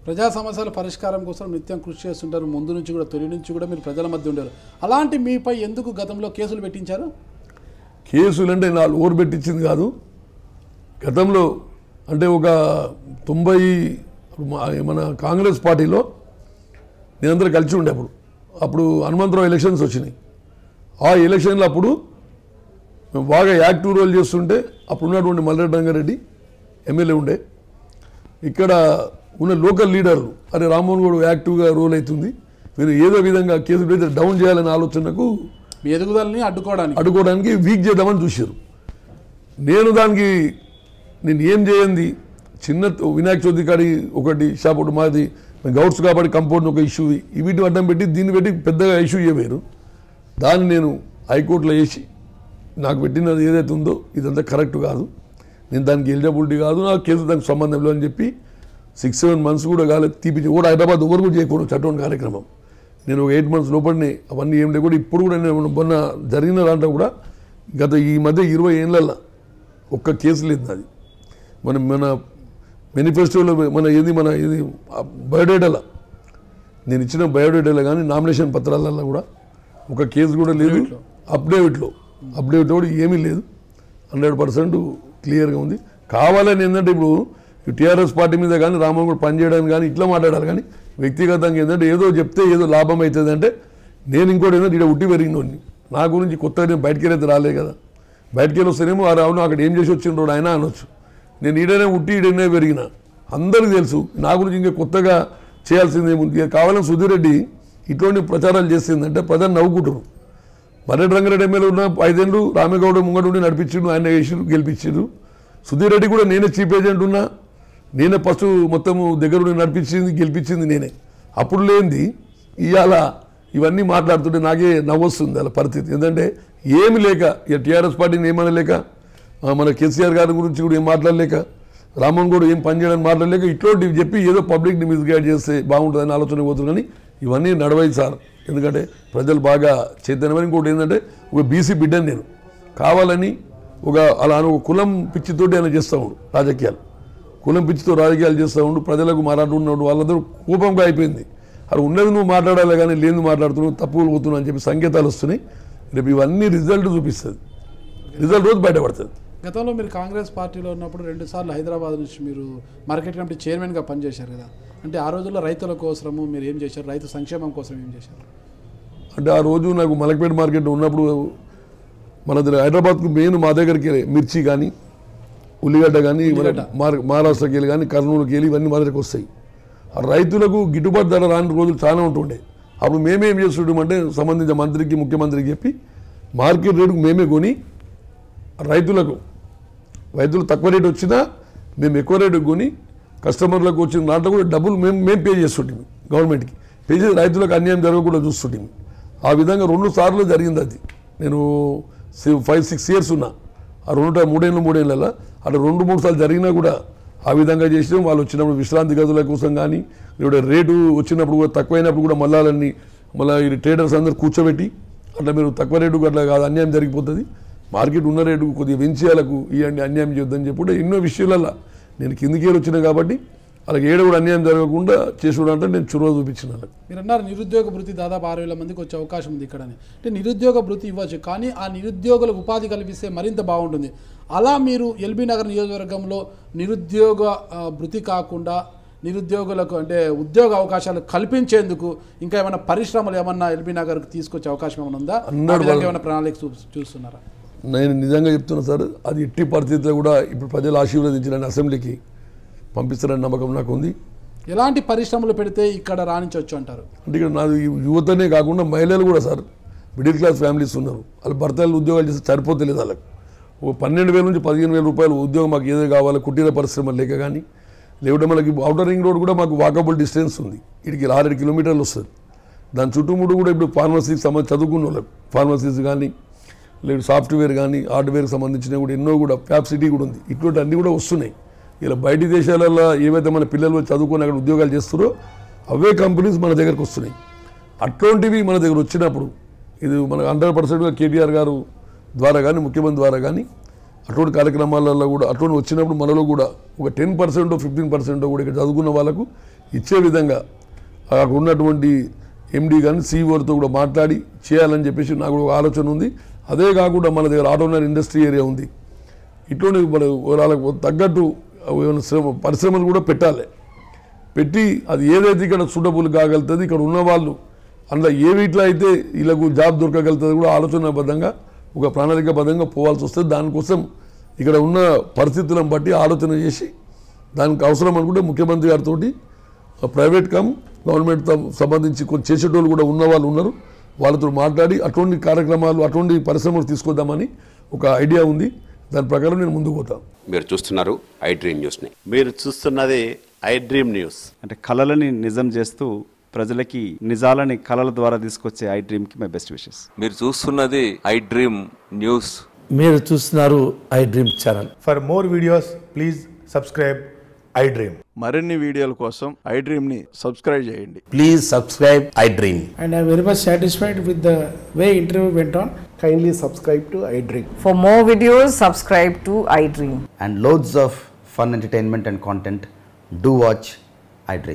ప్రజా సమస్యల పరిష్కారం కోసం నిత్యం కృషి చేస్తుంటారు. ముందు నుంచి కూడా తొలి నుంచి కూడా మీరు ప్రజల మధ్య ఉండేవారు. అలాంటి మీపై ఎందుకు గతంలో కేసులు పెట్టించారు? కేసులు అంటే నాలుగు ఓరు పెట్టించింది కాదు. గతంలో అంటే ఒక 90 మన కాంగ్రెస్ పార్టీలో నేనందరూ కలిసి ఉండే అప్పుడు హనుమంతరావు ఎలక్షన్స్ వచ్చినాయి. ఆ ఎలక్షన్లో అప్పుడు మేము బాగా యాక్టివ్ రోల్ చేస్తుంటే అప్పుడు ఉన్నటువంటి మల్రెడ్డి రంగారెడ్డి ఎమ్మెల్యే ఉండే. ఇక్కడ ఉన్న లోకల్ లీడర్లు అరే రామ్మోహన్ గౌడ్ యాక్టివ్గా రోల్ అవుతుంది, మీరు ఏదో విధంగా కేసులు పెడితే డౌన్ చేయాలనే ఆలోచనకు ఎదుగుదలని అడ్డుకోవడానికి వీక్ చేద్దామని చూశారు. నేను ఏం చేయండి, చిన్న వినాయక చవితి కాడి ఒకటి షాప్ ఒకటి మాది గౌడ్స్ కాబట్టి కంపౌండ్ ఒక ఇష్యూ, వీటిని అడ్డం పెట్టి దీన్ని పెట్టి పెద్దగా ఇష్యూ చేయలేరు. దాన్ని నేను హైకోర్టులో వేసి నాకు పెట్టినది ఏదైతే ఉందో ఇదంతా కరెక్ట్ కాదు, నేను దానికి ఎలిజిబిలిటీ కాదు, నాకు కేసు దానికి సంబంధం లేదని చెప్పి 6-7 months కూడా కాలేదు తీపించి కూడా హైదరాబాద్ ఎవరు కూడా చేయకూడదు చట్టం కార్యక్రమం. నేను ఒక 8 months లోపలనే అవన్నీ ఏం లేకుండా ఇప్పుడు కూడా నేను మొన్న జరిగిన దాంట్లో కూడా గత ఈ మధ్య 20 ఏళ్ళల్లో ఒక్క కేసు లేదు నాది. మన మేనిఫెస్టోలో మన బయోడేటాలో నేను ఇచ్చిన బయోడేటాలో కానీ నామినేషన్ పత్రాలలో కూడా ఒక కేసు కూడా లేదు. అప్డేవిట్లో కూడా ఏమీ లేదు. 100% క్లియర్గా ఉంది. కావాలని ఏంటంటే ఇప్పుడు టీఆర్ఎస్ పార్టీ మీద కానీ రామ్మోహన్ కూడా పనిచేయడానికి కానీ ఇట్లా మాట్లాడాలి, కానీ వ్యక్తిగతంగా ఏంటంటే ఏదో చెప్తే ఏదో లాభం అవుతుంది అంటే నేను ఇంకోటి ఏంటంటే ఇక్కడ ఉట్టి పెరిగినోడిని, నా గురించి కొత్తగా నేను బయటికి వెళ్ళి రాలే కదా, బయటికి వెళ్ళి వస్తేనేమో అవును అక్కడ ఏం చేసి వచ్చిండ్రోడు ఆయన అనొచ్చు. నేను ఈడనే పెరిగిన అందరికీ తెలుసు, నా గురించి ఇంకా కొత్తగా చేయాల్సింది ఏముంది. కావాలని సుధీర్ రెడ్డి ఇటువంటి ప్రచారాలు చేసిందంటే ప్రజలు నవ్వుకుంటారు. మర్రెడ్డి రంగారెడ్డి ఎమ్మెల్యే ఉన్న 5 ఏళ్ళు రామేగౌడ ముంగడు ఉండి నడిపించిండు, ఆయన వేసిండు గెలిపించిండు. సుధీర్ రెడ్డి కూడా నేనే చీఫ్ ఏజెంట్ ఉన్నా, నేనే ఫస్ట్ మొత్తము దగ్గరుండి నడిపించింది గెలిపించింది నేనే. అప్పుడు లేనిది ఇవాళ ఇవన్నీ మాట్లాడుతుంటే నాకే నవ్వొస్తుంది అలా పరిస్థితి. ఎందుకంటే ఏమి లేక ఇక టీఆర్ఎస్ పార్టీని ఏమనలేక, మన కేసీఆర్ గారి గురించి కూడా ఏం మాట్లాడలేక, రామ్మోహన్ కూడా ఏం పనిచేయడానికి మాట్లాడలేక ఇట్లాంటివి చెప్పి ఏదో పబ్లిక్ని మిస్గైడ్ చేస్తే బాగుంటుందని ఆలోచన పోతుంది. కానీ ఇవన్నీ నడవయి సార్, ఎందుకంటే ప్రజలు బాగా చైతన్యమని. ఇంకోటి ఏంటంటే ఒక బీసీ బిడ్డని నేను కావాలని అలా ఒక కులం పిచ్చితోటి ఆయన చేస్తూ ఉండు రాజకీయాలు, కులం పిచ్చితో రాజకీయాలు చేస్తూ ఉండు, ప్రజలకు మాట్లాడుతున్నాడు, వాళ్ళందరూ కోపంగా అయిపోయింది. అది ఉన్నది నువ్వు మాట్లాడాలి కానీ లేని మాట్లాడుతున్నావు, తప్పులు పోతున్నావు అని చెప్పి సంకేతాలు వస్తున్నాయి. రేపు ఇవన్నీ రిజల్ట్ చూపిస్తుంది, రిజల్ట్ రోజు బయటపడుతుంది. గతంలో మీరు కాంగ్రెస్ పార్టీలో ఉన్నప్పుడు 2 సార్లు హైదరాబాద్ నుంచి మీరు మార్కెట్ కమిటీ చైర్మన్గా పనిచేశారు కదా, అంటే ఆ రోజుల్లో రైతుల కోసము మీరు ఏం చేశారు, రైతు సంక్షేమం కోసం ఏం చేశారు? అంటే ఆ రోజు నాకు మలక్పేట మార్కెట్ ఉన్నప్పుడు మన హైదరాబాద్కు మెయిన్ మా దగ్గరికి మిర్చి కానీ ఉల్లిగడ్డ కానీ మహారాష్ట్రకి వెళ్ళి కానీ కర్నూలుకి వెళ్ళి ఇవన్నీ మా దగ్గరికి వస్తాయి. ఆ రైతులకు గిట్టుబాటు ధర రాని రోజులు చాలా ఉంటుండే. అప్పుడు మేమేం చేస్తుంటామంటే సంబంధించిన మంత్రికి ముఖ్యమంత్రికి చెప్పి మార్కెట్ రేటుకు మేమే కొని రైతులు తక్కువ రేటు వచ్చినా మేము ఎక్కువ రేటుకు కొని కస్టమర్లకు వచ్చిన దాంట్లో కూడా డబ్బులు మేము పే చేస్తుంటాము గవర్నమెంట్కి. పే చేసి రైతులకు అన్యాయం జరగకుండా చూస్తుంటాము. ఆ విధంగా 2 సార్లు జరిగింది. అది నేను 5-6 years ఉన్నా. ఆ 3 ఏళ్ళ అట్లా 2-3 సార్లు జరిగినా కూడా ఆ విధంగా చేసినాం. వాళ్ళు వచ్చినప్పుడు విశ్రాంతి గదుల కోసం కానీ లేదా రేటు వచ్చినప్పుడు కూడా తక్కువైనప్పుడు కూడా మళ్ళీ ఈ ట్రేడర్స్ అందరూ కూర్చోబెట్టి అట్లా మీరు తక్కువ రేటుకు అట్లా కాదు అన్యాయం జరిగిపోతుంది, మార్కెట్ ఉన్న రేటుకు కొద్దిగా వెంచేయాలకు ఇవన్నీ అన్యాయం చేయొద్దని చెప్పి ఎన్నో విషయాలలో నేను కిందికి వచ్చినా కాబట్టి అలాగే ఏడు కూడా అన్యాయం జరగకుండా చేసుకోవడానికి నేను చొరవ చూపించినాను. మీరు అన్నారు నిరుద్యోగ భృతి దాదాపు 6,000 మందికి వచ్చే అవకాశం ఉంది ఇక్కడని. అంటే నిరుద్యోగ భృతి ఇవ్వచ్చు, కానీ ఆ నిరుద్యోగులకు ఉపాధి కల్పిస్తే మరింత బాగుంటుంది. అలా మీరు ఎల్బీ నగర్ నియోజకవర్గంలో నిరుద్యోగ భృతి కాకుండా నిరుద్యోగులకు అంటే ఉద్యోగ అవకాశాలు కల్పించేందుకు ఇంకా ఏమైనా పరిశ్రమలు ఏమన్నా ఎల్బీ నగర్కి తీసుకొచ్చే అవకాశం ఏమైనా ఉందా? ఏమైనా ప్రణాళిక చూస్తున్నారా? నేను నిజంగా చెప్తున్నా సార్, అది ఎట్టి పరిస్థితిలో కూడా ఇప్పుడు ప్రజలు ఆశీర్వదించిన అసెంబ్లీకి పంపిస్తారని నమ్మకం నాకు ఉంది. ఎలాంటి పరిశ్రమలు పెడితే ఇక్కడ రాణించవచ్చు అంటారు? అంటే ఇక్కడ నాది యువతనే కాకుండా మహిళలు కూడా సార్, మిడిల్ క్లాస్ ఫ్యామిలీస్ ఉన్నారు, వాళ్ళ భర్తలు ఉద్యోగాలు చేస్తే సరిపోతలేదు. వాళ్ళకి 12,000 నుంచి 15,000 రూపాయలు ఉద్యోగం మాకు ఏదో కావాలి, కుటీర పరిశ్రమలు లేక కానీ లేకుంటే మనకి ఔటర్ రింగ్ రోడ్ కూడా మాకు వాకబుల్ డిస్టెన్స్ ఉంది, ఇక్కడికి 6-7 కిలోమీటర్లు వస్తుంది. దాని చుట్టుముట్టు కూడా ఇప్పుడు ఫార్మసీకి చదువుకున్న వాళ్ళకి ఫార్మసీస్ కానీ లేదు సాఫ్ట్వేర్ కానీ హార్డ్వేర్కి సంబంధించినవి కూడా ఎన్నో కూడా ఫ్యాబ్ సిటీ కూడా ఉంది. ఇటువంటి అన్నీ కూడా వస్తున్నాయి. ఇలా బయటి దేశాలలో ఏవైతే మన పిల్లలు చదువుకొని అక్కడ ఉద్యోగాలు చేస్తారో అవే కంపెనీస్ మన దగ్గరకు వస్తున్నాయి. అట్లాంటివి మన దగ్గర వచ్చినప్పుడు ఇది మనకు 100%గా కేటీఆర్ గారు ద్వారా కానీ ముఖ్యమంత్రి ద్వారా కానీ అటువంటి కార్యక్రమాలలో కూడా అటువంటి వచ్చినప్పుడు మనలో కూడా ఒక 10% 15% కూడా ఇక్కడ చదువుకున్న వాళ్ళకు ఇచ్చే విధంగా అక్కడ ఉన్నటువంటి ఎండి కానీ సీఈఓతో కూడా మాట్లాడి చేయాలని చెప్పేసి నాకు ఒక ఆలోచన ఉంది. అదే కాకుండా మన దగ్గర ఆటోమొబైల్ ఇండస్ట్రీ ఏరియా ఉంది. ఇటువంటి వాళ్ళకు తగ్గట్టు పరిశ్రమలు కూడా పెట్టాలి. పెట్టి అది ఏదైతే ఇక్కడ సూటబుల్ కాగలుగుతుంది, ఇక్కడ ఉన్నవాళ్ళు అందులో ఏ వీటిలో అయితే వీళ్ళకు జాబ్ దొరకగలుగుతుంది కూడా ఆలోచనాబద్ధంగా ఒక ప్రణాళికాబద్ధంగా పోవాల్సి వస్తుంది. దానికోసం ఇక్కడ ఉన్న పరిస్థితులను బట్టి ఆలోచన చేసి దానికి అవసరం అనుకుంటే ముఖ్యమంత్రి గారితో ప్రైవేట్ గవర్నమెంట్తో సంబంధించి కొంచెం చేసేటోళ్ళు కూడా ఉన్న వాళ్ళు ఉన్నారు, వాళ్ళతో మాట్లాడి అటువంటి కార్యక్రమాలు అటువంటి పరిశ్రమలు తీసుకొద్దామని ఒక ఐడియా ఉంది. దాని ప్రకారం నేను ముందుకు పోతాను. మీరు చూస్తున్నారు ఐ డ్రీమ్ న్యూస్ని. మీరు చూస్తున్నది ఐ డ్రీమ్ న్యూస్. అంటే కళలని నిజం చేస్తూ ప్రజలకి నిజాలని కళల ద్వారా తీసుకొచ్చే ఐ డ్రీమ్కి మై బెస్ట్ విషెస్. మీరు చూస్తున్నది ఐ డ్రీమ్ న్యూస్. మీరు చూస్తున్నారు I dream channel. For more videos please subscribe I dream. మరిన్ని వీడియోల కోసం ఐ డ్రీమ్ని సబ్స్క్రైబ్ చేయండి. Please subscribe I dream. And I am very much satisfied with the way interview went on. Kindly subscribe to I Dream. For more videos, subscribe to iDream. And loads of fun entertainment and content. Do watch